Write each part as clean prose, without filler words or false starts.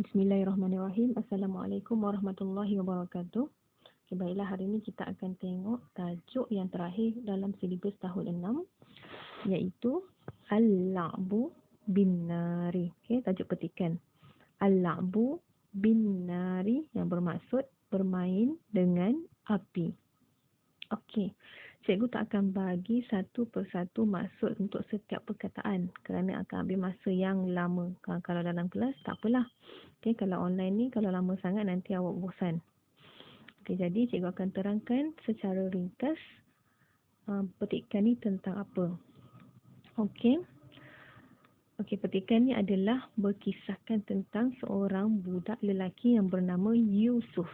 Bismillahirrahmanirrahim. Assalamualaikum warahmatullahi wabarakatuh. Okay, baiklah, hari ini kita akan tengok tajuk yang terakhir dalam silibus tahun 6, iaitu Al-La'bu bin Nari. Okay, tajuk petikan. Al-La'bu bin Nari yang bermaksud bermain dengan api. Okey, cikgu tak akan bagi satu persatu maksud untuk setiap perkataan kerana akan ambil masa yang lama. Kalau dalam kelas tak apalah. Okey, kalau online ni kalau lama sangat nanti awak bosan. Okey, jadi cikgu akan terangkan secara ringkas petikan ni tentang apa. Okey. Okey, petikan ni adalah berkisahkan tentang seorang budak lelaki yang bernama Yusuf.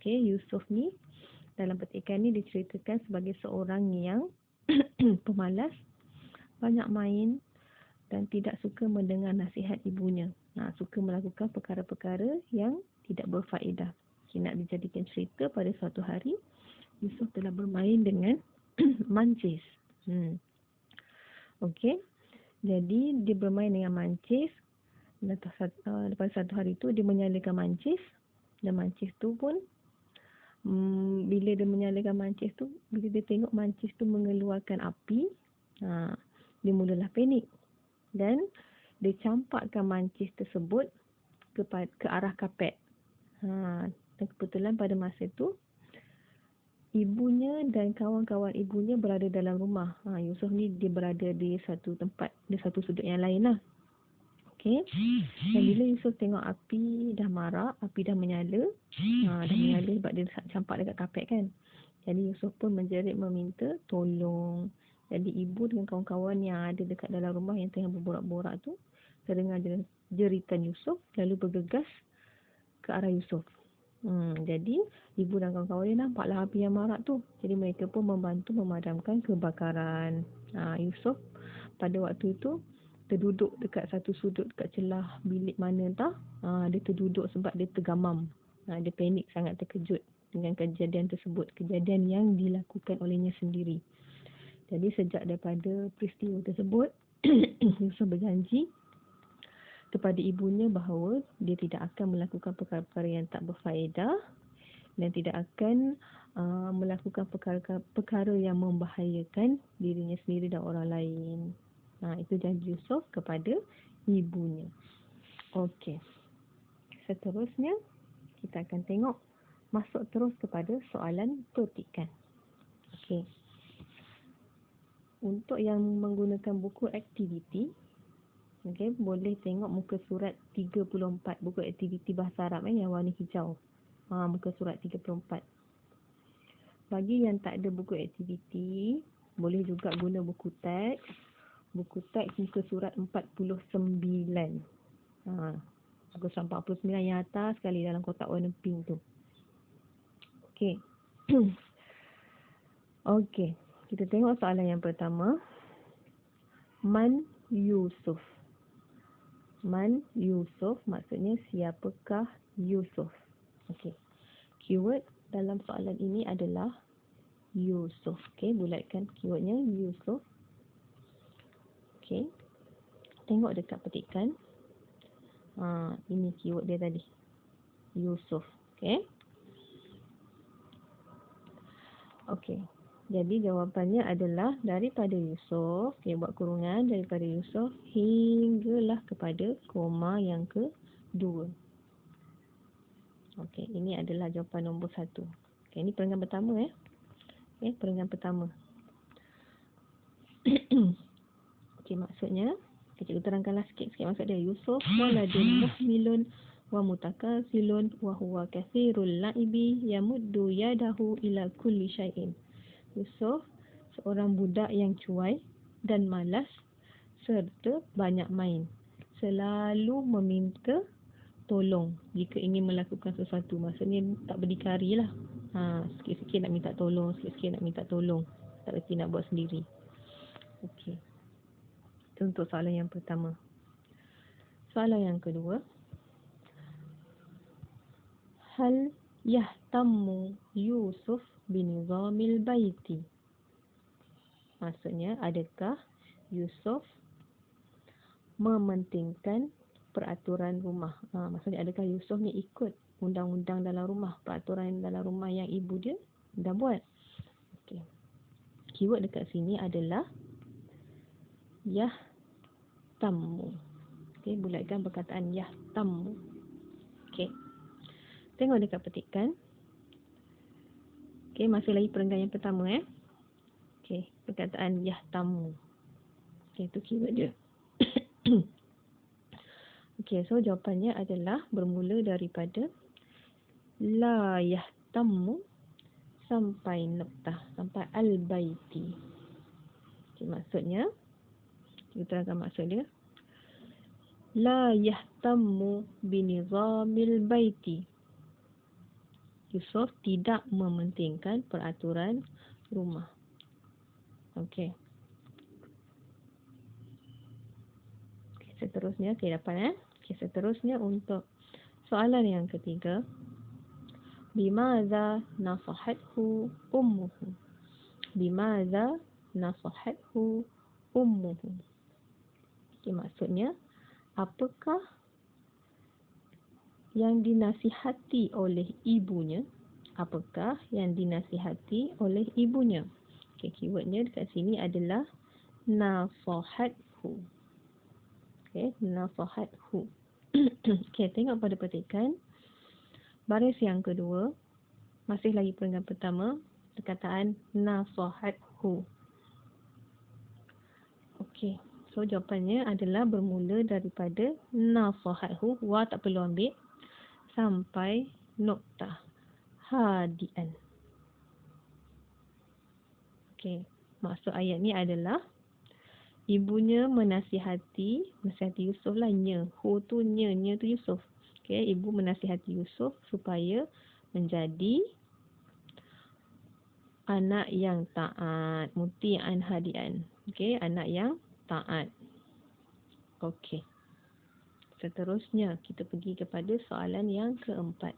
Okey, Yusuf ni dalam petikan ni diceritakan sebagai seorang yang pemalas, banyak main dan tidak suka mendengar nasihat ibunya. Suka melakukan perkara-perkara yang tidak berfaedah. Nak dijadikan cerita, pada suatu hari Yusuf telah bermain dengan mancis. Okey. Jadi dia bermain dengan mancis. Lepas satu hari tu dia menyalakan mancis, dan mancis tu pun bila dia menyalakan mancis tu, bila dia tengok mancis tu mengeluarkan api, dia mulalah panik dan dia campakkan mancis tersebut ke arah kapet. Dan kebetulan pada masa itu ibunya dan kawan-kawan ibunya berada dalam rumah. Yusuf ni dia berada di satu tempat, di satu sudut yang lain lah. Okey. Dan bila Yusuf tengok api dah marak, api dah menyala, dah menyala sebab dia campak dekat kapet kan. Jadi Yusuf pun menjerit meminta tolong. Jadi ibu dengan kawan-kawan yang ada dekat dalam rumah yang tengah berborak-borak tu terdengar jeritan Yusuf, lalu bergegas ke arah Yusuf. Jadi ibu dan kawan-kawan dia nampaklah api yang marak tu. Jadi mereka pun membantu memadamkan kebakaran. Yusuf pada waktu itu terduduk dekat satu sudut dekat celah bilik mana entah. Dia terduduk sebab dia tergamam. Dia panik, sangat terkejut dengan kejadian tersebut, kejadian yang dilakukan olehnya sendiri. Jadi sejak daripada peristiwa tersebut Yusuf berjanji kepada ibunya bahawa dia tidak akan melakukan perkara-perkara yang tak berfaedah dan tidak akan melakukan perkara yang membahayakan dirinya sendiri dan orang lain. Itu janji Yusuf kepada ibunya. Okey. Seterusnya kita akan tengok, masuk terus kepada soalan petikan. Okey. Untuk yang menggunakan buku aktiviti, boleh tengok muka surat 34, buku aktiviti bahasa Arab yang warna hijau. Muka surat 34. Bagi yang tak ada buku aktiviti, boleh juga guna buku teks. Buku teks muka surat 49. Muka surat 49 yang atas sekali dalam kotak warna pink tu. Okey. Okey. Kita tengok soalan yang pertama. Man Yusuf. Man Yusuf maksudnya siapakah Yusuf. Okey. Keyword dalam soalan ini adalah Yusuf. Okey, bulatkan keywordnya Yusuf. Okey. Tengok dekat petikan. Ini keyword dia tadi. Yusuf. Okey. Okey. Jadi jawapannya adalah daripada Yusuf, buat kurungan daripada Yusuf hinggalah kepada koma yang kedua. Okey, ini adalah jawapan nombor 1. Okey, ini perenggan pertama perenggan pertama. Okey, maksudnya cikgu terangkanlah sikit maksud dia. Yusuf waladun muhmilun wa mutakasilun wa huwa kathirul la'ibi yamuddu yadahu ila kulli syai'in. Yusuf seorang budak yang cuai dan malas serta banyak main. Selalu meminta tolong jika ingin melakukan sesuatu. Maksudnya tak berdikari lah. Sikit-sikit nak minta tolong, sikit-sikit nak minta tolong. Tak reti nak buat sendiri. Okey. Itu untuk soalan yang pertama. Soalan yang kedua. Hal yahtammu Yusuf binizamil baiti. Maksudnya, adakah Yusuf mementingkan peraturan rumah. Maksudnya adakah Yusuf ni ikut undang-undang dalam rumah, peraturan dalam rumah yang ibu dia dah buat. Okey. Keyword dekat sini adalah yahtammu. Okey, bulatkan perkataan yahtammu. Okey. Tengok dekat petikan. Okey, masih lagi perenggan yang pertama Okey, perkataan yahtammu. Okey, itu keyword dia. Okey, so jawapannya adalah bermula daripada la yahtammu sampai noktah, sampai al-baiti. Okey, maksudnya, kita terangkan maksud dia. La yahtammu binizamil baiti. Yusuf tidak mementingkan peraturan rumah. Okey. Seterusnya, dapat Okey, seterusnya untuk soalan yang ketiga. Bimadza nasahathu ummuhu. Bimadza nasahathu ummuhu. Okey, maksudnya, apakah yang dinasihati oleh ibunya? Apakah yang dinasihati oleh ibunya? Okey, keywordnya dekat sini adalah nasahathu. Okey, nasahathu. Okey, tengok pada petikan. Baris yang kedua, masih lagi perenggan pertama, perkataan nasahathu. Okey, so jawapannya adalah bermula daripada nasahathu, wa tak perlu ambil, sampai noktah hadian. Okey, maksud ayat ni adalah ibunya menasihati Yusuf lah, hu tu nya tu Yusuf. Okey, ibu menasihati Yusuf supaya menjadi anak yang taat, muti'an hadian. Okey, anak yang taat. Okey. Seterusnya, kita pergi kepada soalan yang keempat.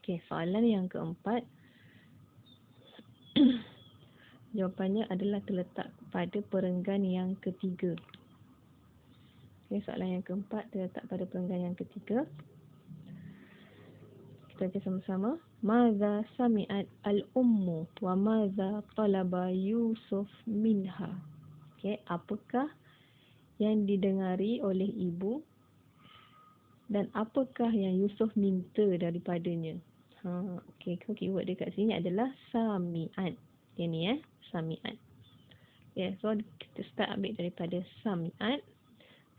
Okey, soalan yang keempat. Jawapannya adalah terletak pada perenggan yang ketiga. Okey, soalan yang keempat terletak pada perenggan yang ketiga. Kita baca sama-sama. Maza sami'at al-ummu wa maza talaba Yusuf minha. Okey, apakah yang didengari oleh ibu dan apakah yang Yusuf minta daripadanya? Okey, keyword dekat sini adalah sami'at. Ini sami'at. Okay, so kita start ambil daripada sami'at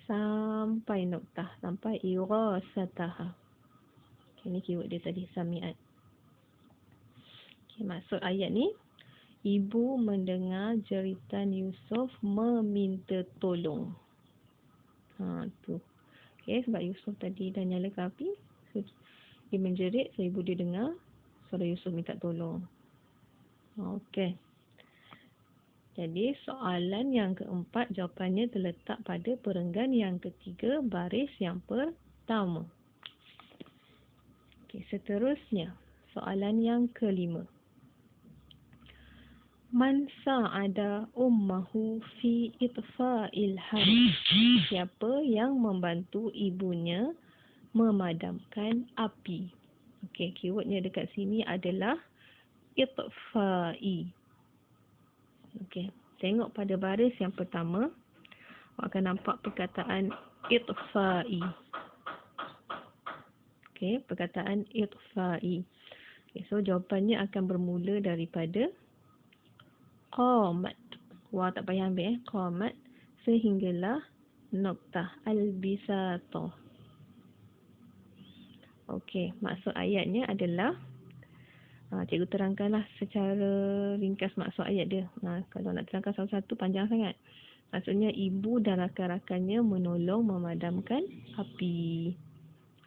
sampai noktah, sampai irasataha. Okay, ni keyword dia tadi, sami'at. Okay, maksud ayat ni, ibu mendengar jeritan Yusuf meminta tolong. Tu. Okay, sebab Yusuf tadi dah nyalakan api, so, dia menjerit, so ibu dia dengar suara Yusuf minta tolong. Okey. Jadi soalan yang keempat jawapannya terletak pada perenggan yang ketiga, baris yang pertama. Okey, seterusnya soalan yang kelima. Man sa'ada ummahu fi itfa'il harb. Siapa yang membantu ibunya memadamkan api? Okey, keywordnya dekat sini adalah itfa'i. Okey, tengok pada baris yang pertama, awak akan nampak perkataan itfa'i. Okey, perkataan itfa'i. Okay, so jawapannya akan bermula daripada qamat. Wah, tak payah ambil qamat sehinggalah noktah al-bisata. Okey, maksud ayatnya adalah cikgu terangkanlah secara ringkas maksud ayat dia. Kalau nak terangkan satu-satu panjang sangat. Maksudnya ibu dan rakan-rakannya menolong memadamkan api.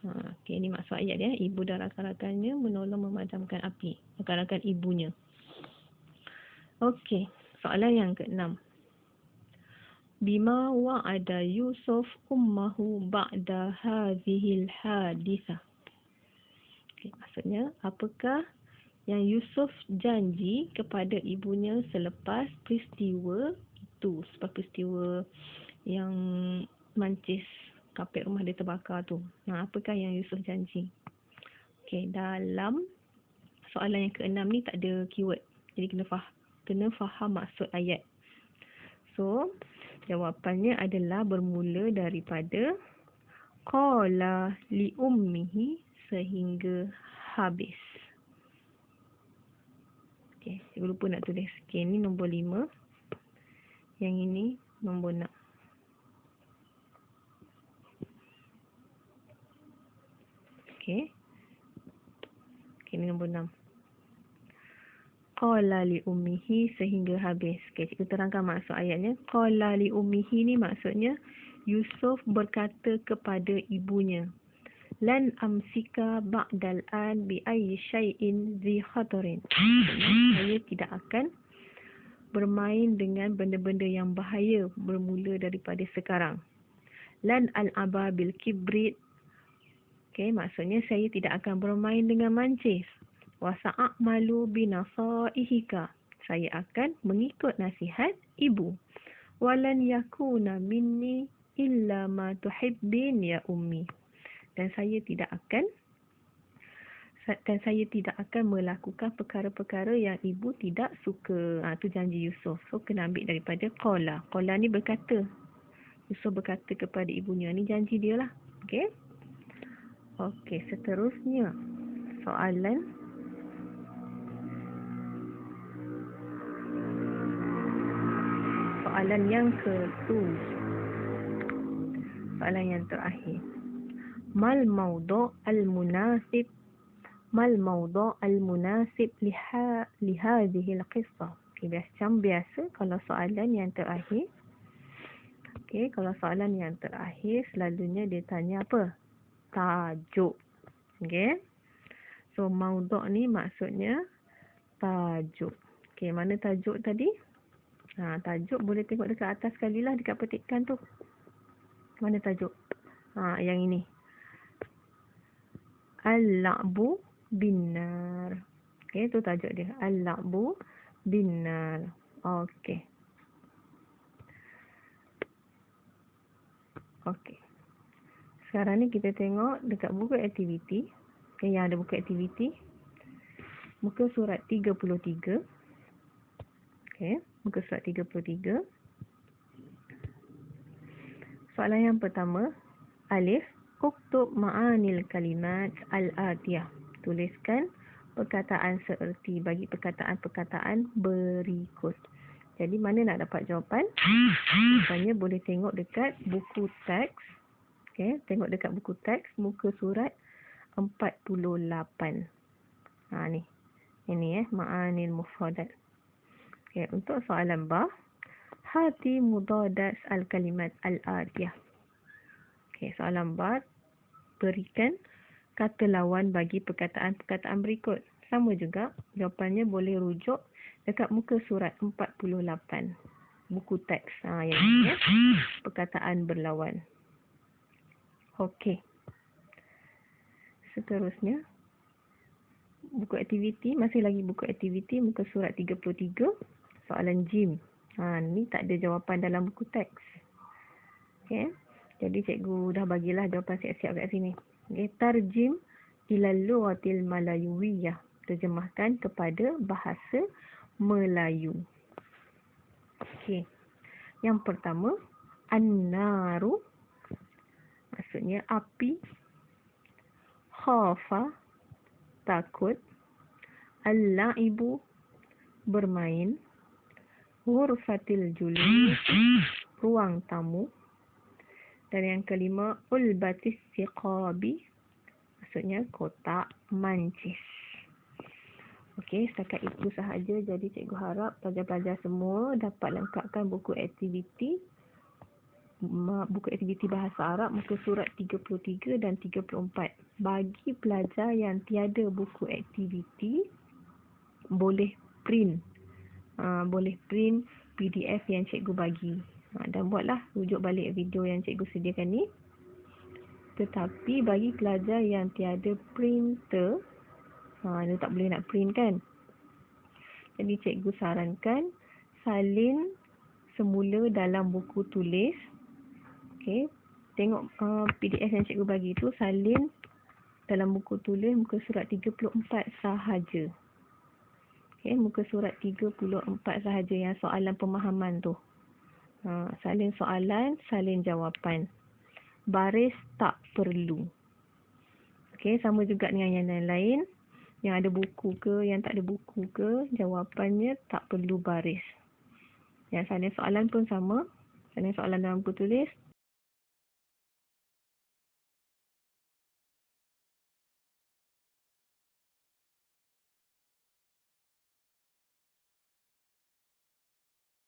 Okey, ini maksud ayat dia. Ibu dan rakan-rakannya menolong memadamkan api. Rakan-rakan ibunya. Okey, soalan yang keenam. Bima wa'ada Yusuf ummahu ba'da hadhil hadithah. Okey, maksudnya apakah yang Yusuf janji kepada ibunya selepas peristiwa tu sebab peristiwa yang mancis kapet rumah dia terbakar tu. Apakah yang Yusuf janji? Okey, dalam soalan yang ke-6 ni tak ada keyword. Jadi kena faham maksud ayat. So, jawapannya adalah bermula daripada qala li ummihi sehingga habis. Okey, saya lupa nak tulis. Okey, ni nombor 5. Yang ini nombor 6. Okey. Okey, ni nombor 6. Qala li ummihi sehingga habis. Okey, cikgu terangkan maksud ayatnya. Qala li ummihi ni maksudnya Yusuf berkata kepada ibunya, lan amsika ba'dal an bi ayyi syai'in dhi khatarin. Saya tidak akan bermain dengan benda-benda yang bahaya bermula daripada sekarang. Lan al-aba bil kibrit. Okey, maksudnya saya tidak akan bermain dengan mancis. Wa sa'amalu binasaihika. Saya akan mengikut nasihat ibu. Walan yakuna minni illa ma tuhibbin ya ummi. Dan saya tidak akan melakukan perkara-perkara yang ibu tidak suka. Tu janji Yusuf. So kena ambil daripada qala. Qala ni berkata. Yusuf berkata kepada ibunya. Ni janji dia lah. Okey. Okey, seterusnya soalan yang ke-7. Soalan yang terakhir. Mal mawdu' al-munasib li hadhihi al-qissah. Okey, macam biasa kalau soalan yang terakhir. Okey, kalau soalan yang terakhir selalunya dia tanya apa? Tajuk. Okey. So mawdu' ni maksudnya tajuk. Okey, mana tajuk tadi? Tajuk boleh tengok dekat atas sekali lah, dekat petikan tu. Mana tajuk? Yang ini. Al-la'bu bin-nar. Okey, tu tajuk dia. Al-la'bu bin-nar. Okey. Okey. Sekarang ni kita tengok dekat buku aktiviti. Okay, yang ada buku aktiviti. Muka surat 33. Okey, muka surat 33. Soalan yang pertama. Alif. Uktub ma'anil kalimat al-atiyah. Tuliskan perkataan seerti bagi perkataan-perkataan berikut. Jadi mana nak dapat jawapan? Misalnya boleh tengok dekat buku teks. Okey, tengok dekat buku teks muka surat 48. Ni. Ini ma'anil mufradat. Okey, untuk soalan ba, hati mudadat al-kalimat al-atiyah. Okey, soalan ba, berikan kata lawan bagi perkataan-perkataan berikut. Sama juga, jawapannya boleh rujuk dekat muka surat 48. Buku teks. Yang ini perkataan berlawan. Okey. Seterusnya, buku aktiviti, masih lagi buku aktiviti, muka surat 33, soalan jim. Ni tak ada jawapan dalam buku teks. Okey. Jadi cikgu dah bagilah jawapan siap-siap kat sini. Okay. Tarjim ilal lughatil malayuwiyah. Terjemahkan kepada bahasa Melayu. Okey. Yang pertama, an-naru. Maksudnya api. Khafa. Takut. Al-la'ibu. Bermain. Ghurfatil julus. Ruang tamu. Dan yang kelima, ulbatis siqabi. Maksudnya kotak mancis. Okey, setakat itu sahaja. Jadi cikgu harap pelajar-pelajar semua dapat lengkapkan buku aktiviti. Buku aktiviti bahasa Arab muka surat 33 dan 34. Bagi pelajar yang tiada buku aktiviti, boleh print. Boleh print PDF yang cikgu bagi. Dan buatlah rujuk balik video yang cikgu sediakan ni. Tetapi bagi pelajar yang tiada printer, dia tak boleh nak print kan. Jadi cikgu sarankan salin semula dalam buku tulis. Okey. Tengok PDF yang cikgu bagi tu, salin dalam buku tulis muka surat 34 sahaja. Okey, muka surat 34 sahaja yang soalan pemahaman tu. Salin soalan, salin jawapan. Baris tak perlu. Okey, sama juga dengan yang lain. Yang ada buku ke, yang tak ada buku ke, jawapannya tak perlu baris. Yang salin soalan pun sama. Salin soalan dalam buku tulis,